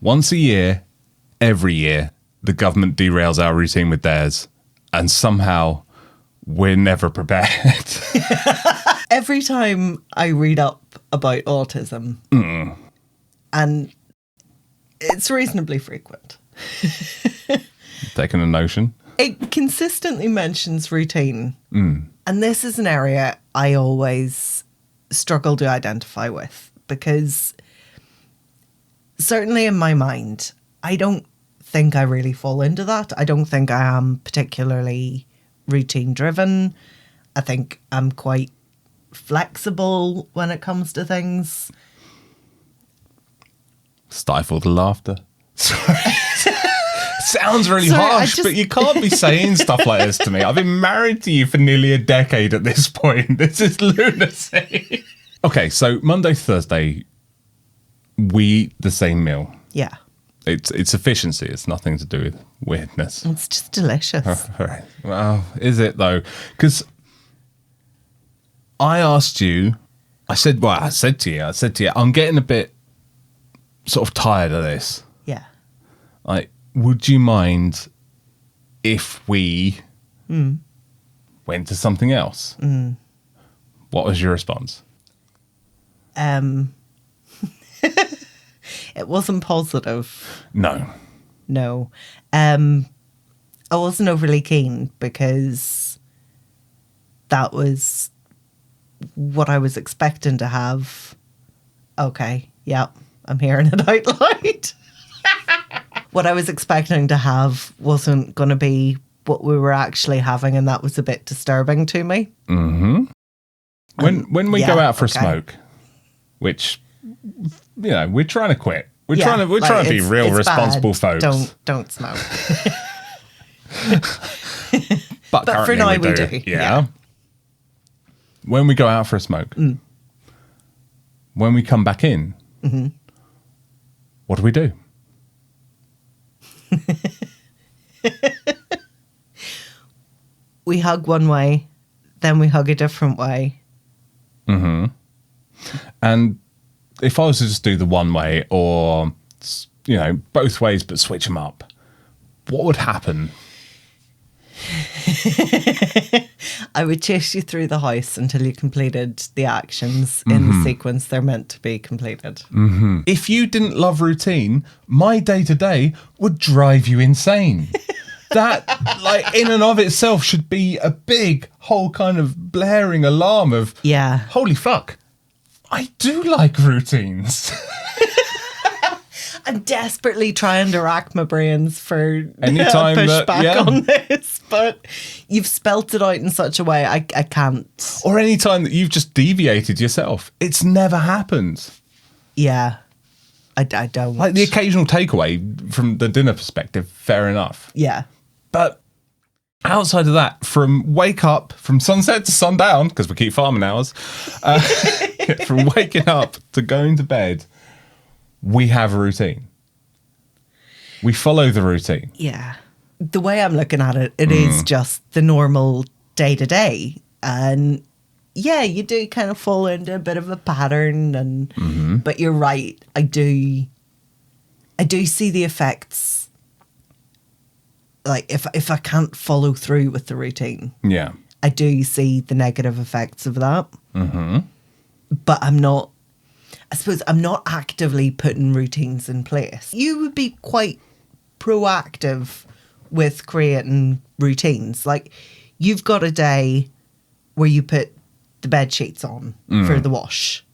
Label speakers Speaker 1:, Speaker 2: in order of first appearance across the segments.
Speaker 1: Once a year, every year, the government derails our routine with theirs, and somehow we're never prepared.
Speaker 2: Every time I read up about autism, and it's reasonably frequent,
Speaker 1: Taking a notion.
Speaker 2: it consistently mentions routine. And this is an area I always struggle to identify with, because certainly in my mind, I don't think I really fall into that. I don't think I am particularly routine driven. I think I'm quite flexible when it comes to things.
Speaker 1: Stifle the laughter. Sorry. Sounds really
Speaker 2: Sorry,
Speaker 1: harsh, but you can't be saying stuff like this to me. I've been married to you for nearly a decade at this point. This is lunacy. Okay, so Monday, Thursday, we eat the same meal.
Speaker 2: Yeah.
Speaker 1: It's efficiency. It's nothing to do with weirdness.
Speaker 2: It's just delicious.
Speaker 1: All right. Well, is it though? Because I asked you, I said to you, I'm getting a bit sort of tired of this.
Speaker 2: Yeah.
Speaker 1: Like, would you mind if we went to something else? What was your response?
Speaker 2: It wasn't positive.
Speaker 1: No.
Speaker 2: I wasn't overly keen, because that was what I was expecting to have. Okay, yeah, I'm hearing it out loud. What I was expecting to have wasn't going to be what we were actually having, and that was a bit disturbing to me.
Speaker 1: Mm-hmm. When we go out for a smoke, which, you know, we're trying to quit. We're trying to be real responsible folks.
Speaker 2: Don't smoke.
Speaker 1: But
Speaker 2: for now we do.
Speaker 1: Yeah. When we go out for a smoke, when we come back in, what do we do?
Speaker 2: We hug one way, then we hug a different way.
Speaker 1: And if I was to just do the one way, or, you know, both ways but switch them up, what would happen?
Speaker 2: I would chase you through the house until you completed the actions in the sequence they're meant to be completed.
Speaker 1: If you didn't love routine, my day-to-day would drive you insane. That, like, in and of itself should be a big whole kind of blaring alarm of, holy fuck, I do like routines.
Speaker 2: I'm desperately trying to rack my brains for
Speaker 1: anytime
Speaker 2: pushback on this, but you've spelt it out in such a way I can't.
Speaker 1: Or any time that you've just deviated yourself. It's never happened.
Speaker 2: Yeah, I don't.
Speaker 1: Like the occasional takeaway from the dinner perspective, fair enough.
Speaker 2: Yeah.
Speaker 1: But outside of that, from wake up, from sunset to sundown, because we keep farming hours, from waking up to going to bed, we have a routine. We follow the routine.
Speaker 2: Yeah. The way I'm looking at it, it is just the normal day-to-day. And yeah, you do kind of fall into a bit of a pattern, and but you're right. I do see the effects. Like if I can't follow through with the routine, I do see the negative effects of that. But I suppose I'm not actively putting routines in place. You would be quite proactive with creating routines. Like, you've got a day where you put the bed sheets on for the wash.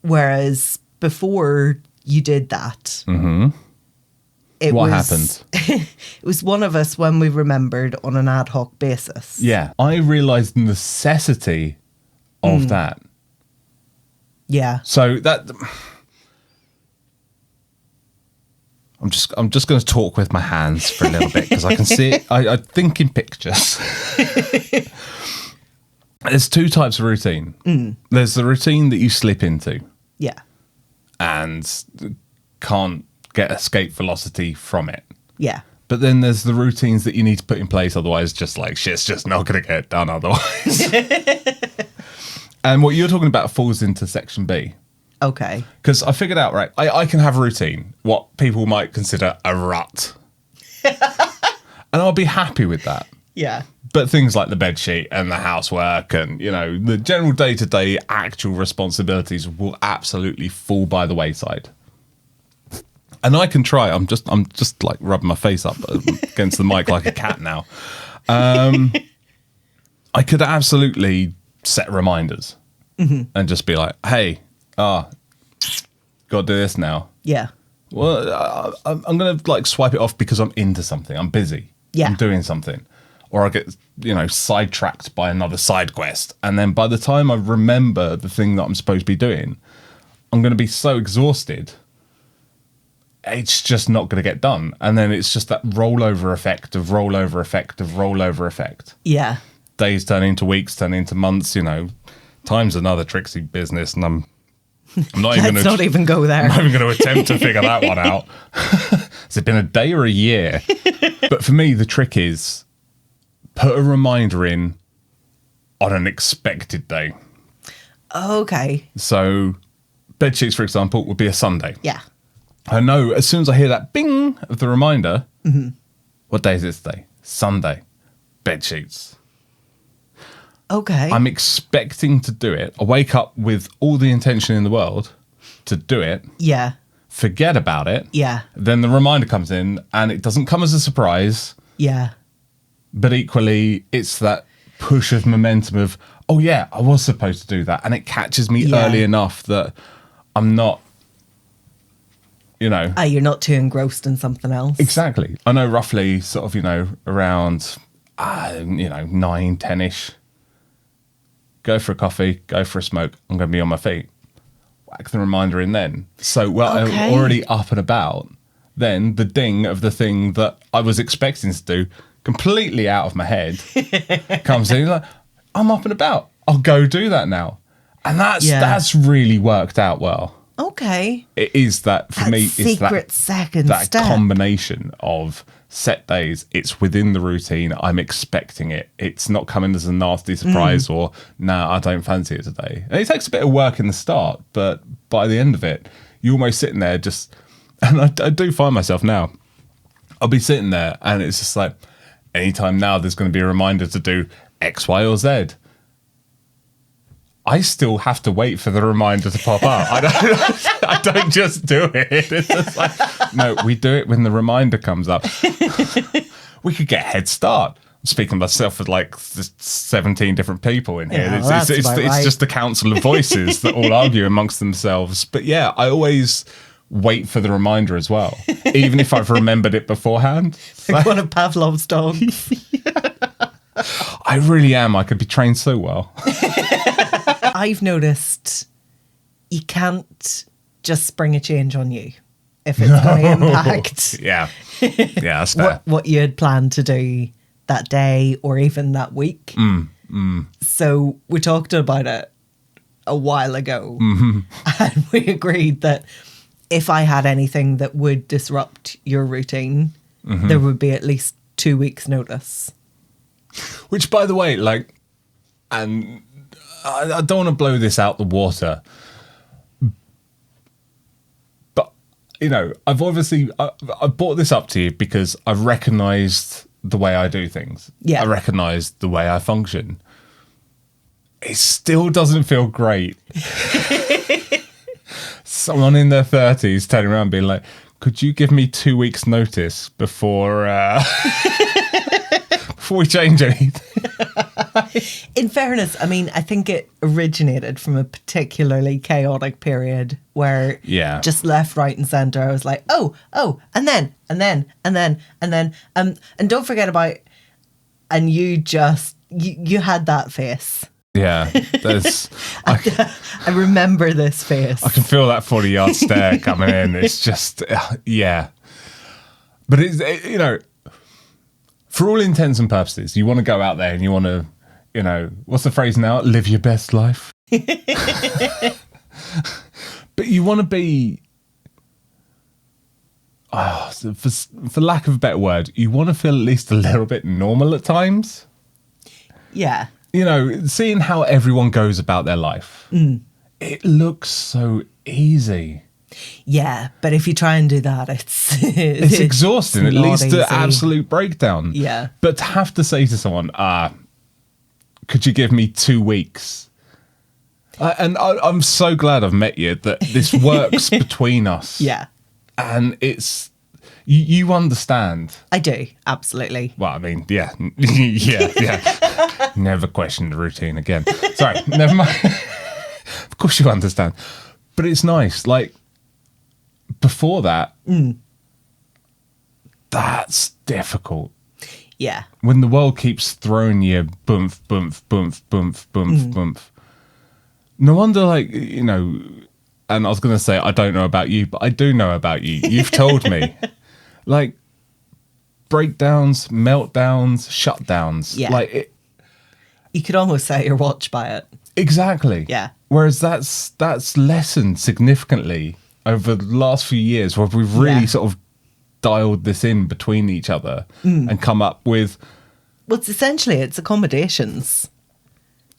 Speaker 2: Whereas before you did that,
Speaker 1: what happened?
Speaker 2: It was one of us when we remembered on an ad hoc basis.
Speaker 1: Yeah. I realised the necessity of that.
Speaker 2: Yeah.
Speaker 1: So that I'm just going to talk with my hands for a little bit, because I can see it. I think in pictures. There's two types of routine. There's the routine that you slip into.
Speaker 2: Yeah.
Speaker 1: And can't get escape velocity from it.
Speaker 2: Yeah.
Speaker 1: But then there's the routines that you need to put in place, otherwise just like shit's just not going to get done otherwise. And what you're talking about falls into section B.
Speaker 2: Okay.
Speaker 1: Because I figured out, right, I can have a routine, what people might consider a rut. And I'll be happy with that.
Speaker 2: Yeah.
Speaker 1: But things like the bedsheet and the housework and, you know, the general day-to-day actual responsibilities will absolutely fall by the wayside. And I can try. I'm just like rubbing my face up against the mic like a cat now. I could absolutely set reminders and just be like, hey, got to do this now.
Speaker 2: Yeah.
Speaker 1: Well, I'm going to like swipe it off because I'm into something. I'm busy.
Speaker 2: Yeah.
Speaker 1: I'm doing something. Or I get, you know, sidetracked by another side quest. And then by the time I remember the thing that I'm supposed to be doing, I'm going to be so exhausted. It's just not going to get done. And then it's just that rollover effect of rollover effect of rollover effect.
Speaker 2: Yeah.
Speaker 1: Days turn into weeks, turn into months, you know. Time's another tricksy business. And I'm not even
Speaker 2: Let's not even go there.
Speaker 1: I'm not even going to attempt to figure that one out. Has it been a day or a year? But for me, the trick is put a reminder in on an expected day.
Speaker 2: Okay.
Speaker 1: So bed sheets, for example, would be a Sunday.
Speaker 2: Yeah.
Speaker 1: I know as soon as I hear that bing of the reminder, what day is it today? Sunday. Bed sheets.
Speaker 2: Okay.
Speaker 1: I'm expecting to do it. I wake up with all the intention in the world to do it.
Speaker 2: Yeah.
Speaker 1: Forget about it.
Speaker 2: Yeah.
Speaker 1: Then the reminder comes in and it doesn't come as a surprise.
Speaker 2: Yeah.
Speaker 1: But equally, it's that push of momentum of, oh yeah, I was supposed to do that. And it catches me early enough that I'm not, you know.
Speaker 2: You're not too engrossed in something else.
Speaker 1: Exactly. I know roughly sort of, you know, around, 9, 10-ish. Go for a coffee, go for a smoke. I'm going to be on my feet. Whack the reminder in then. So, I'm already up and about. Then the ding of the thing that I was expecting to do, completely out of my head, comes in. Like, I'm up and about. I'll go do that now. And that's really worked out well.
Speaker 2: Okay.
Speaker 1: It is that, for me, it's that combination of set days. It's within the routine. I'm expecting it. It's not coming as a nasty surprise or, I don't fancy it today. And it takes a bit of work in the start, but by the end of it, you're almost sitting there just, and I do find myself now, I'll be sitting there and it's just like, anytime now there's going to be a reminder to do X, Y, or Z. I still have to wait for the reminder to pop up. I don't just do it. It's just like, no, we do it when the reminder comes up. We could get a head start. I'm speaking myself with like 17 different people in here.
Speaker 2: Yeah,
Speaker 1: it's just the council of voices that all argue amongst themselves. But yeah, I always wait for the reminder as well, even if I've remembered it beforehand.
Speaker 2: Like one of Pavlov's dogs.
Speaker 1: I really am. I could be trained so well.
Speaker 2: I've noticed you can't just spring a change on you if it's going to impact
Speaker 1: that's fair.
Speaker 2: what you had planned to do that day or even that week. So we talked about it a while ago and we agreed that if I had anything that would disrupt your routine, there would be at least 2 weeks notice.
Speaker 1: Which, by the way, like, and I don't want to blow this out the water, but, you know, I've obviously, I brought this up to you because I've recognised the way I do things.
Speaker 2: Yeah.
Speaker 1: I recognise the way I function. It still doesn't feel great. Someone in their 30s turning around being like, could you give me 2 weeks notice before we change anything?
Speaker 2: In fairness, I mean, I think it originated from a particularly chaotic period where just left, right and centre, I was like, oh, and then, and don't forget about, and you just, you had that face.
Speaker 1: Yeah, there's.
Speaker 2: I remember this face.
Speaker 1: I can feel that 40-yard stare coming in. It's just, yeah. But it's, you know, for all intents and purposes, you want to go out there and you want to, you know, what's the phrase now? Live your best life. But you want to be, for lack of a better word, you want to feel at least a little bit normal at times.
Speaker 2: Yeah.
Speaker 1: You know, seeing how everyone goes about their life, it looks so easy.
Speaker 2: Yeah, but if you try and do that, it's
Speaker 1: exhausting. It leads to absolute breakdown.
Speaker 2: Yeah.
Speaker 1: But to have to say to someone, could you give me 2 weeks? I'm so glad I've met you, that this works between us.
Speaker 2: Yeah.
Speaker 1: And it's, you understand.
Speaker 2: I do, absolutely.
Speaker 1: Well, I mean, yeah. Yeah. Never question the routine again. Sorry, never mind. Of course you understand. But it's nice. Like, before that, that's difficult.
Speaker 2: Yeah.
Speaker 1: When the world keeps throwing you boomf, boomf, boomf, boomf, boomf, boomf. No wonder, like, you know, and I was going to say, I don't know about you, but I do know about you. You've told me. Like, breakdowns, meltdowns, shutdowns.
Speaker 2: Yeah.
Speaker 1: Like,
Speaker 2: you could almost set your watch by it.
Speaker 1: Exactly.
Speaker 2: Yeah.
Speaker 1: Whereas that's lessened significantly over the last few years, where we've really sort of dialed this in between each other and come up with...
Speaker 2: Well, it's accommodations.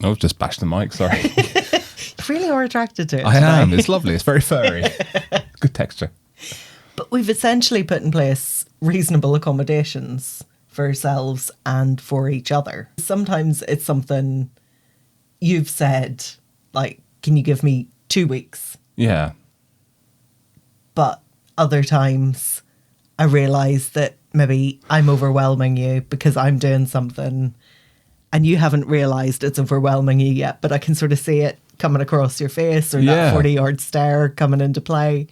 Speaker 1: Oh, I've just bashed the mic, sorry.
Speaker 2: You really are attracted to it.
Speaker 1: I am. It's lovely. It's very furry. Good texture.
Speaker 2: But we've essentially put in place reasonable accommodations for ourselves and for each other. Sometimes it's something you've said, like, can you give me 2 weeks?
Speaker 1: Yeah.
Speaker 2: But other times I realise that maybe I'm overwhelming you because I'm doing something and you haven't realised it's overwhelming you yet, but I can sort of see it coming across your face, or that 40-yard stare coming into play.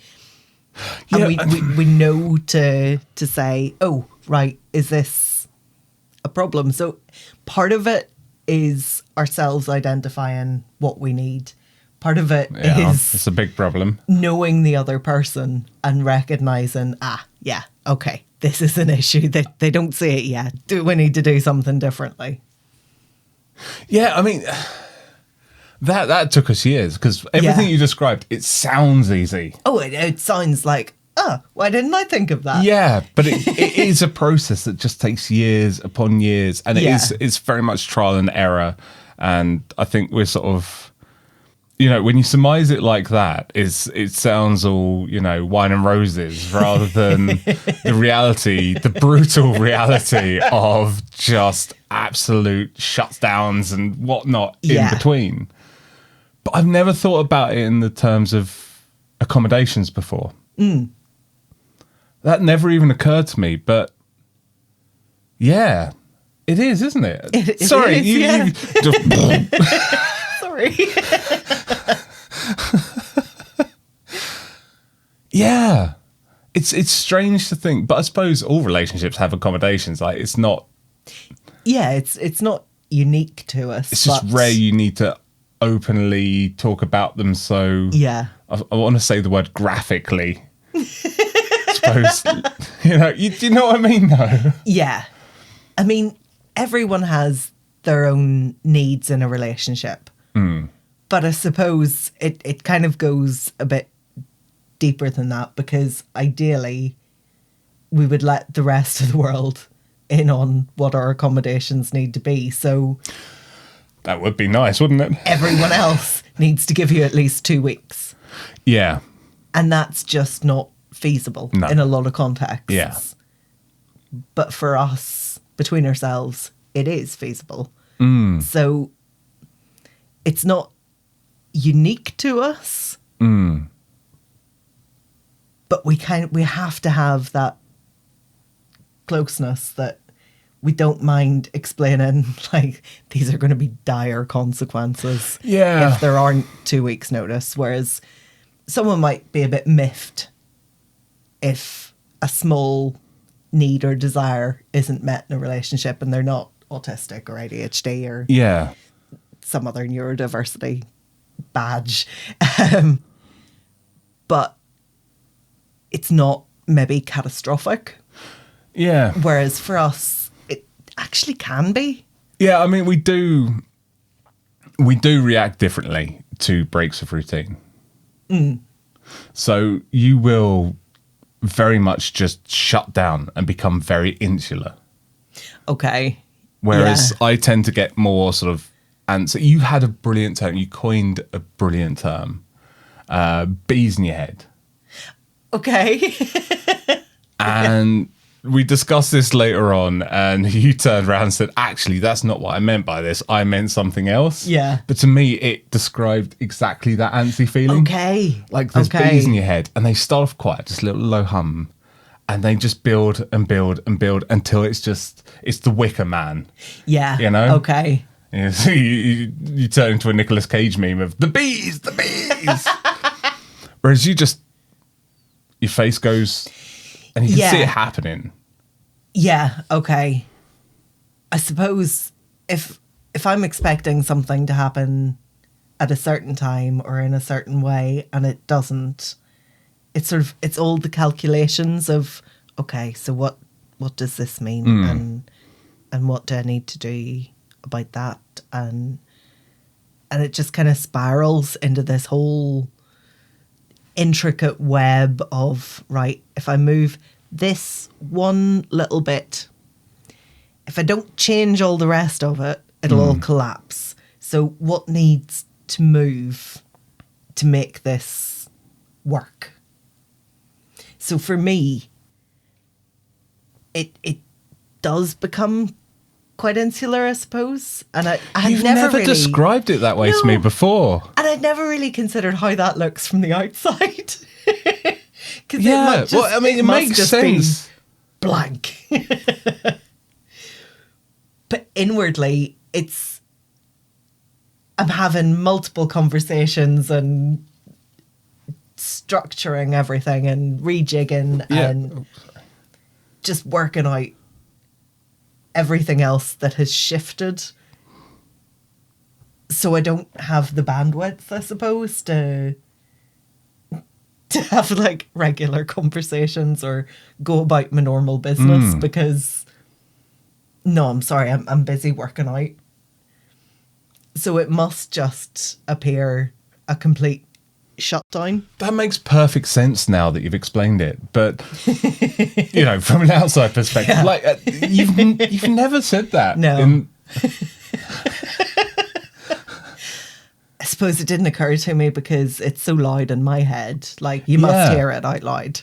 Speaker 1: Yeah.
Speaker 2: And we know to say, oh, right, is this a problem? So part of it is ourselves identifying what we need. Part of it is...
Speaker 1: It's a big problem.
Speaker 2: Knowing the other person and recognising, okay, this is an issue. They don't see it yet. Do we need to do something differently?
Speaker 1: Yeah, I mean... That took us years, because everything you described, it sounds easy.
Speaker 2: Oh, it sounds like, why didn't I think of that?
Speaker 1: Yeah, but it is a process that just takes years upon years, and it's very much trial and error. And I think we're sort of, you know, when you surmise it like that, it sounds all, you know, wine and roses, rather than the reality, the brutal reality of just absolute shutdowns and whatnot in between. But I've never thought about it in the terms of accommodations before. That never even occurred to me, but yeah, it is, isn't it? Sorry,
Speaker 2: you
Speaker 1: just
Speaker 2: Sorry.
Speaker 1: Yeah. It's strange to think, but I suppose all relationships have accommodations. Like, it's not...
Speaker 2: Yeah, it's not unique to us.
Speaker 1: It's just rare you need to openly talk about them, so...
Speaker 2: Yeah.
Speaker 1: I want to say the word graphically. I suppose, you know, do you know what I mean, though?
Speaker 2: Yeah. I mean, everyone has their own needs in a relationship. But I suppose it kind of goes a bit deeper than that, because ideally we would let the rest of the world in on what our accommodations need to be. So
Speaker 1: that would be nice, wouldn't it?
Speaker 2: Everyone else needs to give you at least 2 weeks.
Speaker 1: Yeah.
Speaker 2: And that's just not feasible in a lot of contexts.
Speaker 1: Yeah.
Speaker 2: But for us, between ourselves, it is feasible. So it's not unique to us. But we have to have that closeness that we don't mind explaining, like, these are going to be dire consequences if there aren't 2 weeks notice. Whereas someone might be a bit miffed if a small need or desire isn't met in a relationship and they're not autistic or ADHD or some other neurodiversity badge. But it's not maybe catastrophic. Yeah. Whereas for us, it actually can be.
Speaker 1: Yeah, I mean, we do react differently to breaks of routine. So you will very much just shut down and become very insular.
Speaker 2: Okay.
Speaker 1: Whereas I tend to get more sort of And so you had a brilliant term. You coined a brilliant term. Bees in your head.
Speaker 2: Okay.
Speaker 1: And we discussed this later on, and you turned around and said, actually, that's not what I meant by this. I meant something else.
Speaker 2: Yeah.
Speaker 1: But to me, it described exactly that antsy feeling.
Speaker 2: Okay.
Speaker 1: Like there's bees in your head, and they start off quiet, just a little low hum. And they just build and build and build until it's the Wicker Man.
Speaker 2: Yeah.
Speaker 1: You know?
Speaker 2: Okay.
Speaker 1: Yeah, so you turn into a Nicolas Cage meme of the bees. Whereas your face goes, and you can see it happening.
Speaker 2: Yeah, okay. I suppose if I'm expecting something to happen at a certain time or in a certain way and it doesn't, it's all the calculations of, okay, so what does this mean? And what do I need to do about that? And it just kind of spirals into this whole intricate web of, right, if I move this one little bit, if I don't change all the rest of it, it'll all collapse. So what needs to move to make this work? So for me, it does become quite insular, I suppose. And
Speaker 1: You've never really described it that way to me before.
Speaker 2: And I'd never really considered how that looks from the outside.
Speaker 1: Yeah, it makes sense.
Speaker 2: Blank. But inwardly, I'm having multiple conversations and structuring everything and rejigging and just working out everything else that has shifted. So I don't have the bandwidth, I suppose, to have like regular conversations or go about my normal business because no, I'm sorry, I'm busy working out. So it must just appear a complete shutdown.
Speaker 1: That makes perfect sense now that you've explained it. But, from an outside perspective, you've never said that.
Speaker 2: No. I suppose it didn't occur to me because it's so loud in my head. Like, you must hear it out loud.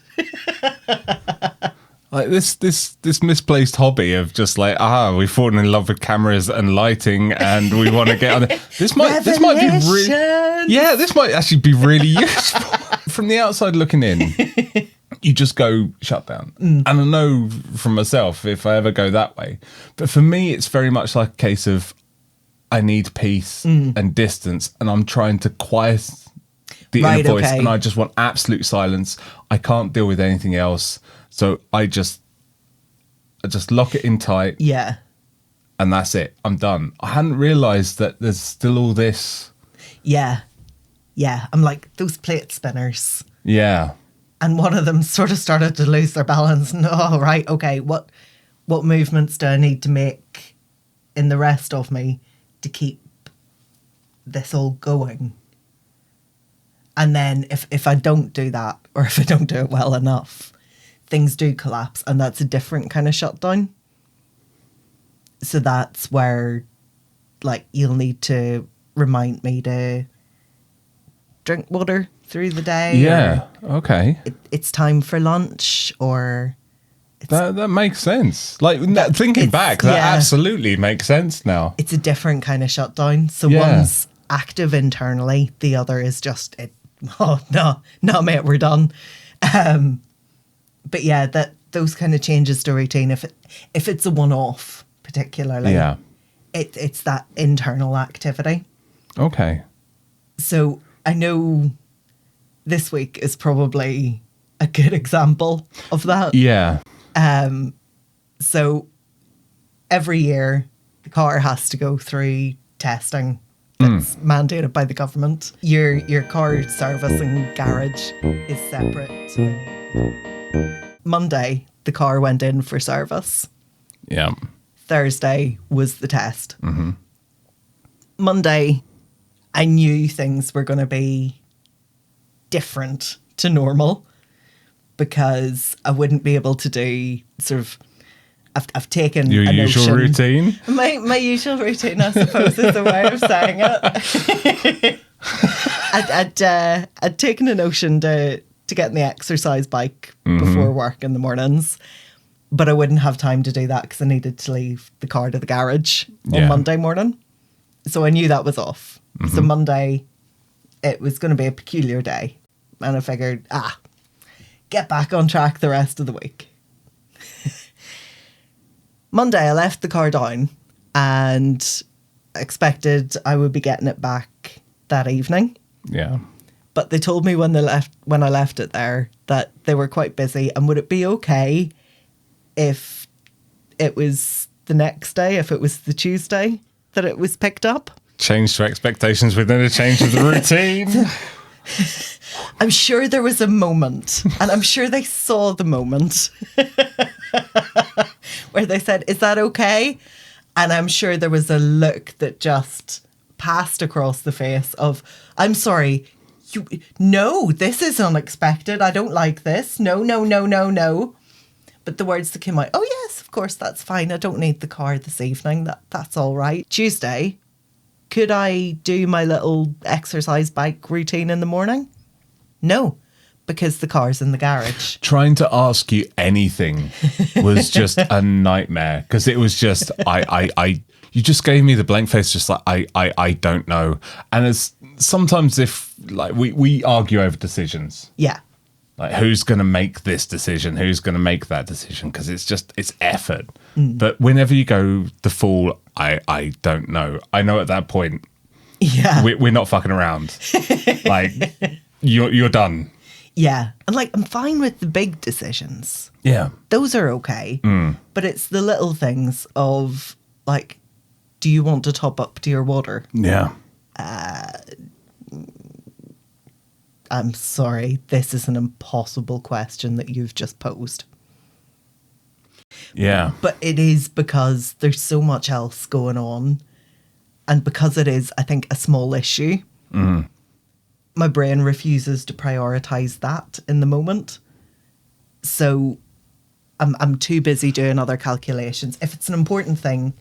Speaker 1: Like this misplaced hobby of just like, we've fallen in love with cameras and lighting and we want to get on it. This might be really, this might actually be really useful. From the outside looking in, you just go shut down. And I know from myself if I ever go that way. But for me, it's very much like a case of I need peace and distance, and I'm trying to quiet the inner voice, and I just want absolute silence. I can't deal with anything else. So I just lock it in tight.
Speaker 2: Yeah.
Speaker 1: And that's it. I'm done. I hadn't realised that there's still all this.
Speaker 2: Yeah. Yeah. I'm like, those plate spinners.
Speaker 1: Yeah.
Speaker 2: And one of them sort of started to lose their balance. And, right, okay, what movements do I need to make in the rest of me to keep this all going? And then if I don't do that, or if I don't do it well enough, things do collapse, and that's a different kind of shutdown. So that's where, like, you'll need to remind me to drink water through the day.
Speaker 1: Yeah, okay.
Speaker 2: It's time for lunch, or...
Speaker 1: That makes sense. Like, thinking back, that absolutely makes sense now.
Speaker 2: It's a different kind of shutdown. So one's active internally, the other is just, no, mate, we're done. But yeah, those kind of changes to routine, if it's a one-off particularly, it's that internal activity.
Speaker 1: Okay.
Speaker 2: So I know this week is probably a good example of that.
Speaker 1: Yeah.
Speaker 2: So every year the car has to go through testing that's mandated by the government. Your car service and garage is separate. Monday, the car went in for service.
Speaker 1: Yeah.
Speaker 2: Thursday was the test. Mm-hmm. Monday, I knew things were going to be different to normal because I wouldn't be able to do sort of I've taken
Speaker 1: your usual routine.
Speaker 2: My usual routine, I suppose, is the way of saying it. I'd taken a notion to get in the exercise bike before work in the mornings, but I wouldn't have time to do that because I needed to leave the car to the garage on Monday morning. So I knew that was off. So Monday, it was going to be a peculiar day. And I figured, get back on track the rest of the week. Monday, I left the car down and expected I would be getting it back that evening.
Speaker 1: Yeah.
Speaker 2: But they told me when I left it there that they were quite busy, and would it be okay if it was the next day, if it was the Tuesday that it was picked up?
Speaker 1: Change to expectations within a change of the routine.
Speaker 2: I'm sure there was a moment, and I'm sure they saw the moment where they said, "Is that okay?" And I'm sure there was a look that just passed across the face of, "I'm sorry, no, this is unexpected. I don't like this. No, no, no, no, no." But the words that came out, "Oh yes, of course, that's fine. I don't need the car this evening. That's all right." Tuesday, could I do my little exercise bike routine in the morning? No, because the car's in the garage.
Speaker 1: Trying to ask you anything was just a nightmare, because it was just, you just gave me the blank face, just like, I don't know. And as sometimes if like we argue over decisions.
Speaker 2: Yeah.
Speaker 1: Like, who's going to make this decision? Who's going to make that decision? Because it's effort. But whenever you go the full, I don't know. I know at that point, we're not fucking around. Like, you're done.
Speaker 2: Yeah. And like, I'm fine with the big decisions.
Speaker 1: Yeah.
Speaker 2: Those are okay. But it's the little things of like, do you want to top up to your water?
Speaker 1: Yeah.
Speaker 2: I'm sorry, this is an impossible question that you've just posed.
Speaker 1: Yeah.
Speaker 2: But it is because there's so much else going on. And because it is, I think, a small issue, my brain refuses to prioritise that in the moment. So I'm too busy doing other calculations. If it's an important thing,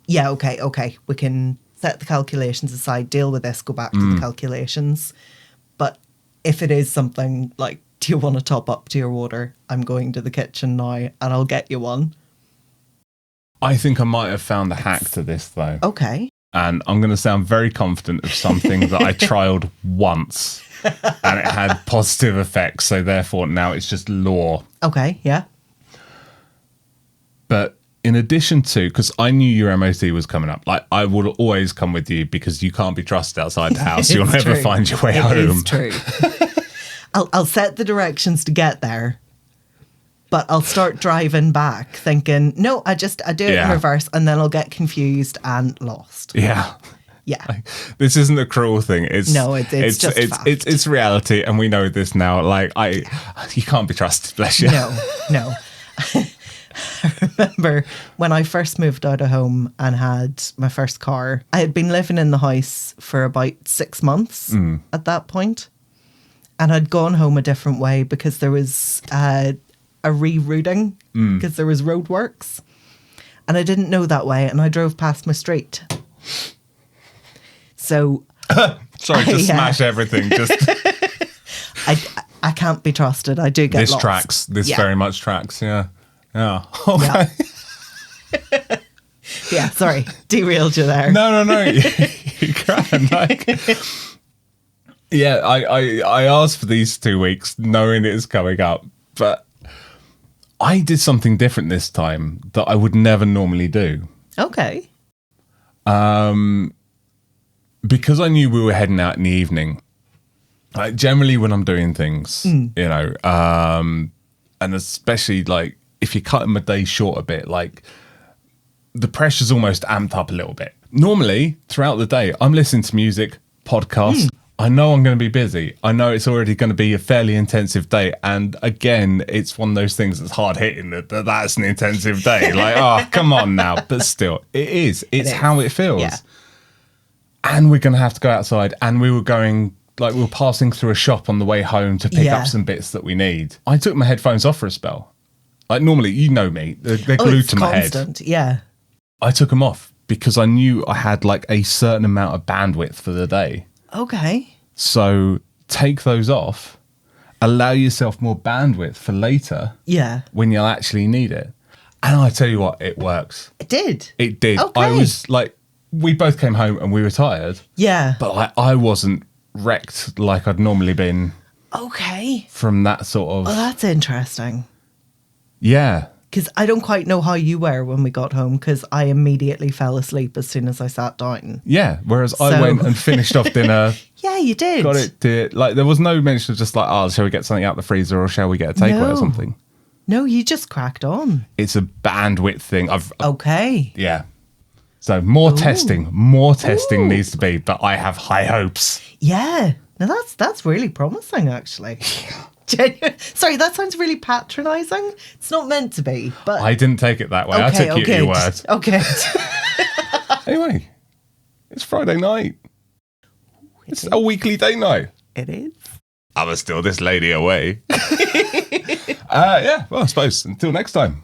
Speaker 2: yeah, okay, we can set the calculations aside, deal with this, go back to the calculations. But if it is something like, do you want to top up to your water? I'm going to the kitchen now and I'll get you one.
Speaker 1: I think I might have found the hack to this, though.
Speaker 2: Okay.
Speaker 1: And I'm going to sound very confident of something that I trialed once and it had positive effects. So therefore now it's just law.
Speaker 2: Okay, yeah.
Speaker 1: But in addition to, because I knew your MOT was coming up, like I would always come with you because you can't be trusted outside the house. You'll never find your way home.
Speaker 2: It's true. I'll set the directions to get there, but I'll start driving back thinking, no, I do it in reverse, and then I'll get confused and lost.
Speaker 1: Yeah.
Speaker 2: Yeah.
Speaker 1: Like, this isn't a cruel thing. It's
Speaker 2: just fact.
Speaker 1: It's reality, and we know this now. Like you can't be trusted, bless you.
Speaker 2: No. I remember when I first moved out of home and had my first car, I had been living in the house for about 6 months at that point, and I'd gone home a different way because there was a rerouting because there was roadworks, and I didn't know that way, and I drove past my street. So
Speaker 1: sorry to smash everything. Just
Speaker 2: I can't be trusted. I do get
Speaker 1: this
Speaker 2: lost.
Speaker 1: tracks. This very much tracks. Yeah. Yeah. Okay.
Speaker 2: Yeah. Sorry, derailed you there.
Speaker 1: No. You can. Like, yeah. I asked for these 2 weeks, knowing it was coming up, but I did something different this time that I would never normally do.
Speaker 2: Okay.
Speaker 1: Because I knew we were heading out in the evening. Like, generally when I'm doing things, you know, and especially like if you're cutting my day short a bit, like the pressure's almost amped up a little bit. Normally throughout the day, I'm listening to music, podcasts. I know I'm going to be busy. I know it's already going to be a fairly intensive day. And again, it's one of those things that's hard hitting that's an intensive day. Like, oh, come on now. But still, it is. It's how it feels. Yeah. And we're going to have to go outside. And we were passing through a shop on the way home to pick up some bits that we need. I took my headphones off for a spell. Like normally, you know me, they're glued to my head.
Speaker 2: Yeah.
Speaker 1: I took them off because I knew I had like a certain amount of bandwidth for the day.
Speaker 2: Okay.
Speaker 1: So take those off, allow yourself more bandwidth for later.
Speaker 2: Yeah.
Speaker 1: When you'll actually need it. And I tell you what, it works.
Speaker 2: It did.
Speaker 1: It did.
Speaker 2: Okay.
Speaker 1: I was like, we both came home and we were tired.
Speaker 2: Yeah.
Speaker 1: But I wasn't wrecked like I'd normally been.
Speaker 2: Okay.
Speaker 1: From that sort of.
Speaker 2: Oh, that's interesting.
Speaker 1: Yeah.
Speaker 2: Because I don't quite know how you were when we got home, because I immediately fell asleep as soon as I sat down.
Speaker 1: Yeah. Whereas I went and finished off dinner.
Speaker 2: Yeah, you did.
Speaker 1: Got it. Like, there was no mention of just like, oh, shall we get something out the freezer or shall we get a takeaway or something?
Speaker 2: No, you just cracked on.
Speaker 1: It's a bandwidth thing.
Speaker 2: Okay.
Speaker 1: Yeah. So more testing needs to be, but I have high hopes.
Speaker 2: Yeah. Now that's really promising, actually. Sorry, that sounds really patronising. It's not meant to be, but
Speaker 1: I didn't take it that way. I took you at your word.
Speaker 2: Okay.
Speaker 1: Anyway, it's Friday night. It's a weekly day night.
Speaker 2: It is.
Speaker 1: I was still this lady away. Yeah, well, I suppose until next time.